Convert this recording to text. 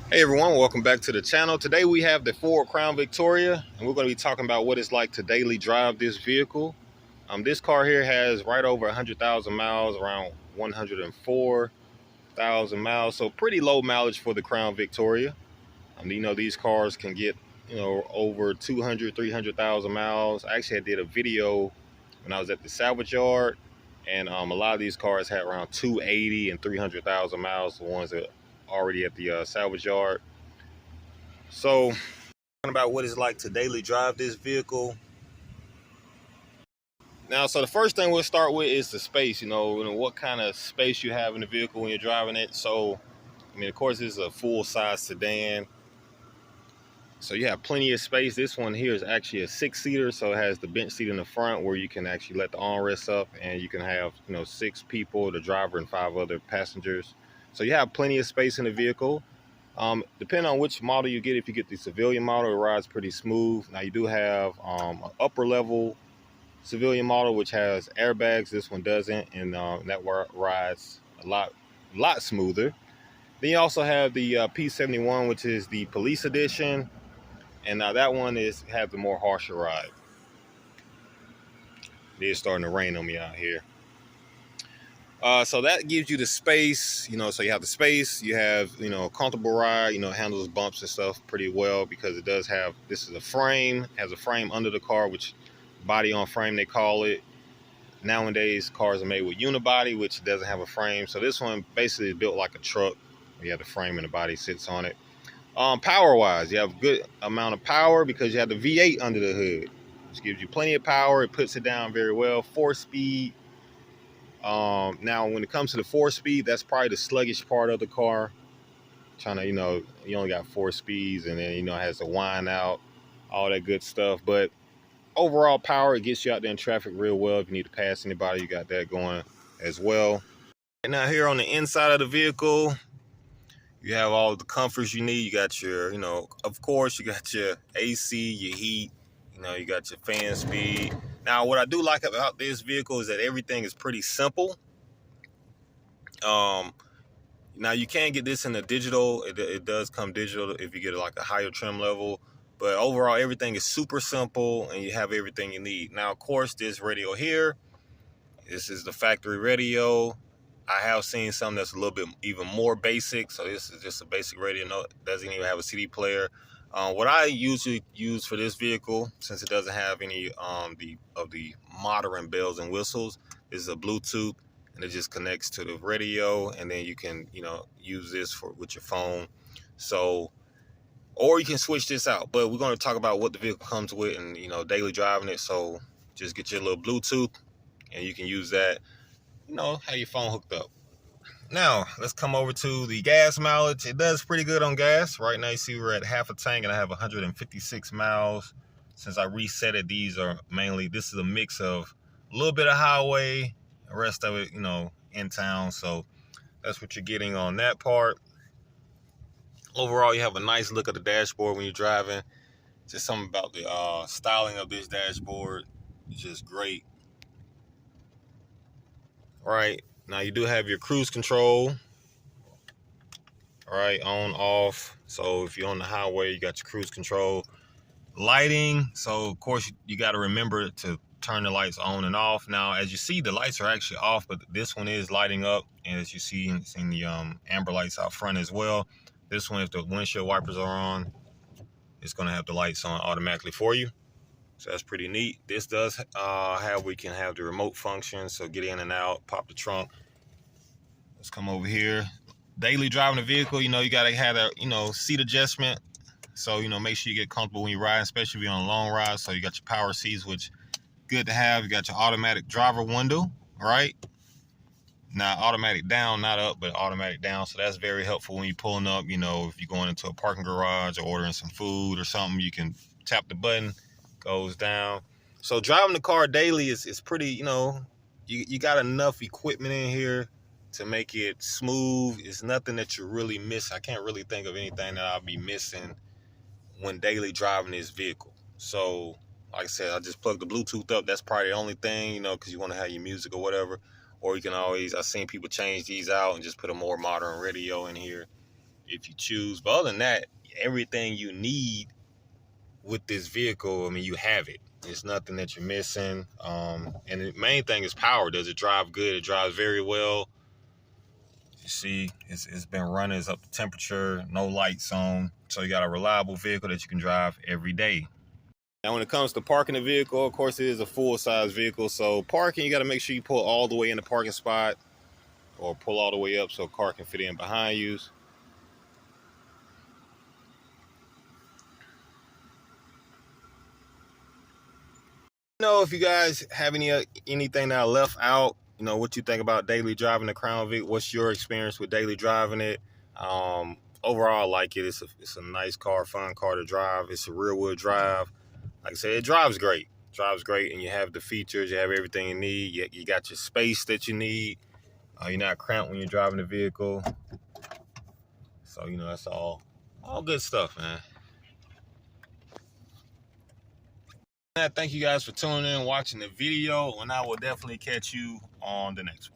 Hey everyone, welcome back to the channel. Today we have the Ford Crown Victoria, and we're going to be talking about what it's like to daily drive this vehicle. This car here has right over 100,000 miles, around 104,000 miles, so pretty low mileage for the Crown Victoria. These cars can get, over 200, 300,000 miles. I actually did a video when I was at the salvage yard, and a lot of these cars had around 280 and 300,000 miles, the ones that are already at the salvage yard. So about what it's like to daily drive this vehicle. Now, so the first thing we'll start with is the space. What kind of space you have in the vehicle when you're driving it. So, of course, this is a full-size sedan, so you have plenty of space. This one here is actually a six-seater, so it has the bench seat in the front where you can actually let the armrest up, and you can have six people, the driver and five other passengers. So you have plenty of space in the vehicle. Depending on which model you get, if you get the civilian model, it rides pretty smooth. Now you do have an upper level civilian model which has airbags. This one doesn't, and that rides a lot smoother. Then you also have the P71, which is the police edition, and now that one has the more harsher ride. It's starting to rain on me out here. So that gives you the space, so you have the space, you have, a comfortable ride, it handles bumps and stuff pretty well because it does have, this is a frame, has a frame under the car, which body on frame they call it. Nowadays, cars are made with unibody, which doesn't have a frame. So this one basically is built like a truck. You have the frame and the body sits on it. Power-wise, you have a good amount of power because you have the V8 under the hood, which gives you plenty of power. It puts it down very well. 4-speed. Now, when it comes to the 4-speed, that's probably the sluggish part of the car. Trying to, you only got 4 speeds, and then, it has the whine out, all that good stuff. But overall power, it gets you out there in traffic real well. If you need to pass anybody, you got that going as well. And now here on the inside of the vehicle, you have all the comforts you need. You got your, of course, you got your AC, your heat, you got your fan speed. Now, what I do like about this vehicle is that everything is pretty simple. Now you can get this in the digital. It does come digital if you get like a higher trim level. But overall, everything is super simple, and you have everything you need. Now, of course, this radio here, this is the factory radio. I have seen some that's a little bit even more basic. So this is just a basic radio. No, it doesn't even have a CD player. What I usually use for this vehicle, since it doesn't have any the modern bells and whistles, is a Bluetooth, and it just connects to the radio, and then you can use this with your phone. So, or you can switch this out. But we're going to talk about what the vehicle comes with and daily driving it. So just get your little Bluetooth, and you can use that. Have your phone hooked up. Now, let's come over to the gas mileage. It does pretty good on gas. Right now, you see we're at half a tank, and I have 156 miles. Since I reset it, this is a mix of a little bit of highway, the rest of it, in town. So that's what you're getting on that part. Overall, you have a nice look at the dashboard when you're driving. Just something about the styling of this dashboard is just great. Right. Now you do have your cruise control, right, on, off. So if you're on the highway, you got your cruise control. Lighting, so of course you got to remember to turn the lights on and off. Now, as you see, the lights are actually off, but this one is lighting up, and as you see, it's in the amber lights out front as well. This one, if the windshield wipers are on, it's going to have the lights on automatically for you. So that's pretty neat. This does we can have the remote function, so get in and out, pop the trunk. Let's come over here. Daily driving the vehicle, you got to have that, seat adjustment. So, make sure you get comfortable when you ride, especially if you're on a long ride. So you got your power seats, which good to have. You got your automatic driver window, right? Now, automatic down, not up, but automatic down. So that's very helpful when you're pulling up, if you're going into a parking garage or ordering some food or something, you can tap the button, goes down. So driving the car daily is pretty, you got enough equipment in here to make it smooth. It's nothing that you really miss. I can't really think of anything that I'll be missing when daily driving this vehicle. So, like I said, I just plug the Bluetooth up. That's probably the only thing, because you want to have your music or whatever. Or you can always, I've seen people change these out and just put a more modern radio in here. if you choose. But other than that, everything you need with this vehicle, I mean, you have it. It's nothing that you're missing. And the main thing is power. Does it drive good? It drives very well. You see, it's been running. It's up to temperature, no lights on. So you got a reliable vehicle that you can drive every day. Now, when it comes to parking the vehicle, of course, it is a full-size vehicle. So parking, you got to make sure you pull all the way in the parking spot or pull all the way up so a car can fit in behind you. If you guys have anything that I left out, what you think about daily driving the Crown Vic. What's your experience with daily driving it? Overall, I like it. It's a nice car, fun car to drive. It's a rear-wheel drive. Like I said, it drives great. And you have the features. You have everything you need. You got your space that you need. You're not cramped when you're driving the vehicle. So, that's all good stuff, man. Thank you guys for tuning in, watching the video, and I will definitely catch you on the next one.